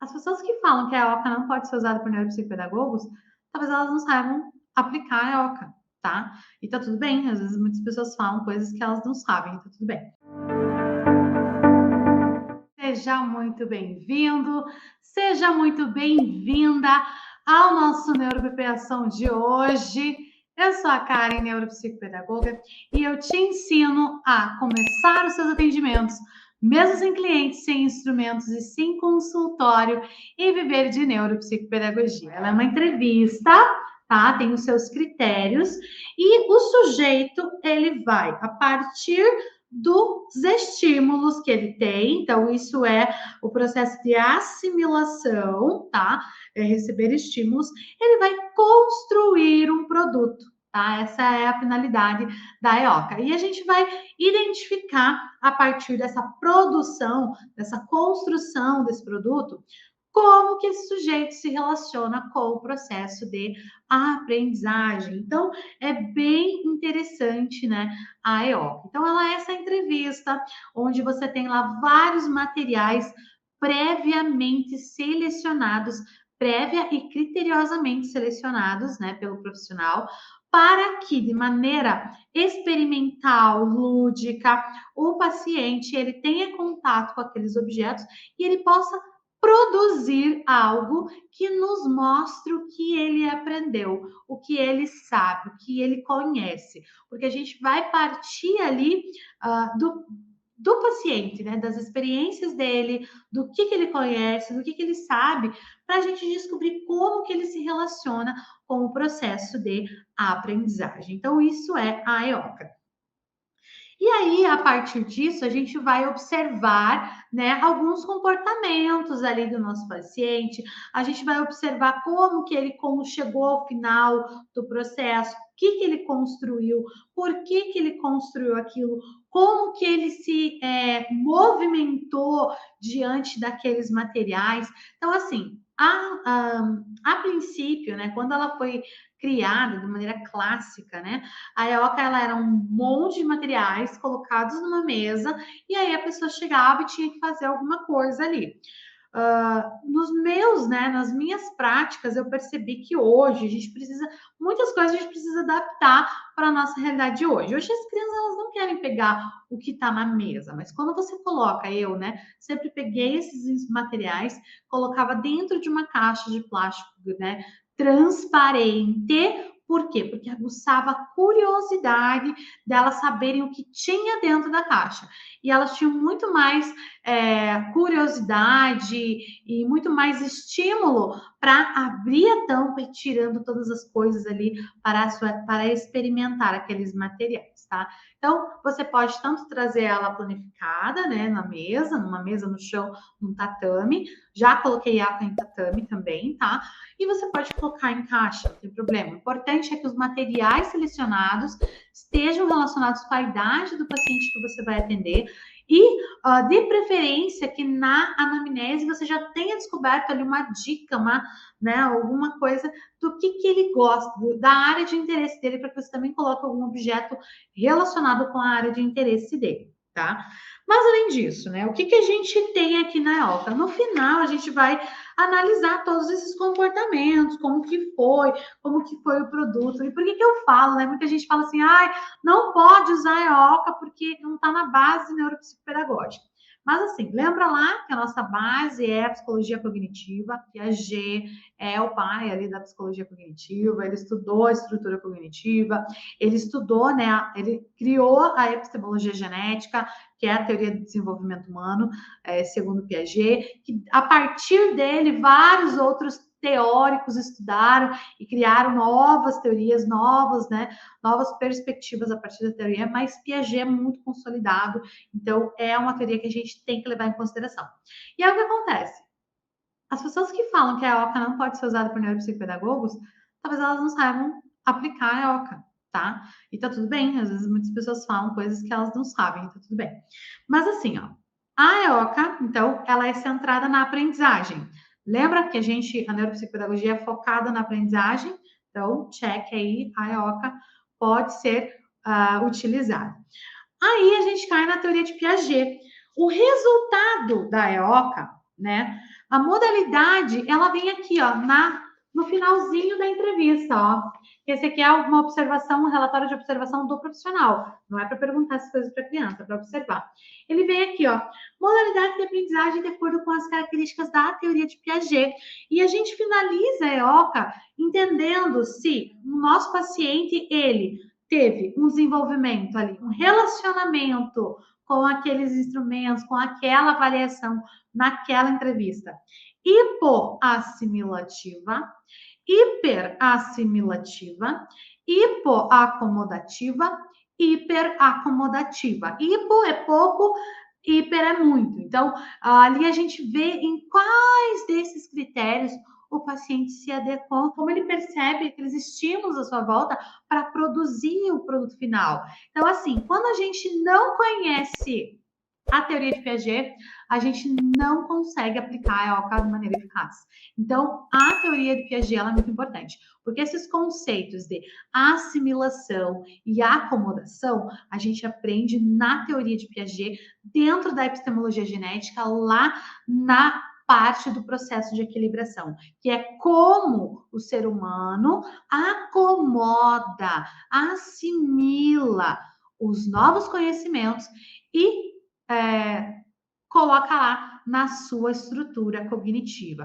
As pessoas que falam que a EOCA não pode ser usada por neuropsicopedagogos, talvez elas não saibam aplicar a EOCA, tá? E tá tudo bem, às vezes muitas pessoas falam coisas que elas não sabem, tá tudo bem. Seja muito bem-vindo, seja muito bem-vinda ao nosso Neuropepeação de hoje. Eu sou a Karen, neuropsicopedagoga, e eu te ensino a começar os seus atendimentos, mesmo sem clientes, sem instrumentos e sem consultório, e viver de neuropsicopedagogia. Ela é uma entrevista, tá? Tem os seus critérios, e o sujeito, ele vai, a partir dos estímulos que ele tem, então isso é o processo de assimilação, tá? É receber estímulos, ele vai construir um produto, tá? Essa é a finalidade da EOCA. E a gente vai identificar a partir dessa produção, dessa construção desse produto, como que esse sujeito se relaciona com o processo de aprendizagem. Então, é bem interessante, né, a EOCA. Então, ela é essa entrevista onde você tem lá vários materiais previamente selecionados, prévia e criteriosamente selecionados, né, pelo profissional, para que de maneira experimental, lúdica, o paciente ele tenha contato com aqueles objetos e ele possa produzir algo que nos mostre o que ele aprendeu, o que ele sabe, o que ele conhece, porque a gente vai partir ali do paciente, né, das experiências dele, do que ele conhece, do que ele sabe, para a gente descobrir como que ele se relaciona com o processo de aprendizagem. Então, isso é a EOCA. E aí, a partir disso, a gente vai observar, né, alguns comportamentos ali do nosso paciente, a gente vai observar como que ele como chegou ao final do processo, o que ele construiu, por que ele construiu aquilo, como que ele se movimentou diante daqueles materiais. Então, assim, a princípio, né, quando ela foi criada de maneira clássica, né, a EOCA ela era um monte de materiais colocados numa mesa e aí a pessoa chegava e tinha que fazer alguma coisa ali. Nas minhas práticas, eu percebi que hoje a gente precisa, muitas coisas a gente precisa adaptar para a nossa realidade de hoje. Hoje as crianças elas não querem pegar o que está na mesa, mas quando você coloca, né, sempre peguei esses materiais, colocava dentro de uma caixa de plástico, né, transparente. Por quê? Porque aguçava a curiosidade delas saberem o que tinha dentro da caixa. E elas tinham muito mais curiosidade e muito mais estímulo para abrir a tampa e tirando todas as coisas ali para experimentar aqueles materiais, tá? Então, você pode tanto trazer ela planificada, né, na mesa, numa mesa no chão, num tatame. Já coloquei ela em tatame também, tá? E você pode colocar em caixa, não tem problema. O importante é que os materiais selecionados estejam relacionados com a idade do paciente que você vai atender e, de preferência, que na anamnese você já tenha descoberto ali uma dica, né, alguma coisa do que ele gosta, da área de interesse dele, para que você também coloque algum objeto relacionado com a área de interesse dele, tá? Mas, além disso, né, o que a gente tem aqui na EOCA? No final, a gente vai analisar todos esses comportamentos, como que foi o produto. E por que eu falo, né? Muita gente fala assim, não pode usar a EOCA porque não está na base neuropsicopedagógica. Mas assim, lembra lá que a nossa base é a psicologia cognitiva, Piaget é o pai ali da psicologia cognitiva, ele estudou a estrutura cognitiva, ele estudou, né, ele criou a epistemologia genética, que é a teoria do desenvolvimento humano, segundo Piaget, que a partir dele vários outros teóricos estudaram e criaram novas teorias, novas perspectivas a partir da teoria, mas Piaget é muito consolidado, então é uma teoria que a gente tem que levar em consideração. E aí o que acontece? As pessoas que falam que a EOCA não pode ser usada por neuropsicopedagogos, talvez elas não saibam aplicar a EOCA, tá? E tá tudo bem, às vezes muitas pessoas falam coisas que elas não sabem, tá tudo bem. Mas assim, ó, a EOCA, então, ela é centrada na aprendizagem. Lembra que a neuropsicopedagogia é focada na aprendizagem? Então, check aí, a EOCA pode ser utilizada. Aí a gente cai na teoria de Piaget. O resultado da EOCA, né, A modalidade, ela vem aqui, ó, no finalzinho da entrevista, ó. Esse aqui é uma observação, um relatório de observação do profissional. Não é para perguntar essas coisas para a criança, é para observar. Ele vem aqui, ó, modalidade de aprendizagem de acordo com as características da teoria de Piaget. E a gente finaliza a EOCA entendendo se o nosso paciente, ele teve um desenvolvimento ali, um relacionamento com aqueles instrumentos, com aquela avaliação naquela entrevista. Hipoassimilativa, hiperassimilativa, hipoacomodativa, hiperacomodativa. Hipo é pouco, hiper é muito. Então, ali a gente vê em quais desses critérios o paciente se adequou, como ele percebe aqueles estímulos à sua volta para produzir o produto final. Então, assim, quando a gente não conhece a teoria de Piaget, a gente não consegue aplicar a EOCA de maneira eficaz. Então, a teoria de Piaget é muito importante, porque esses conceitos de assimilação e acomodação, a gente aprende na teoria de Piaget, dentro da epistemologia genética, lá na parte do processo de equilibração, que é como o ser humano acomoda, assimila os novos conhecimentos e coloca lá na sua estrutura cognitiva.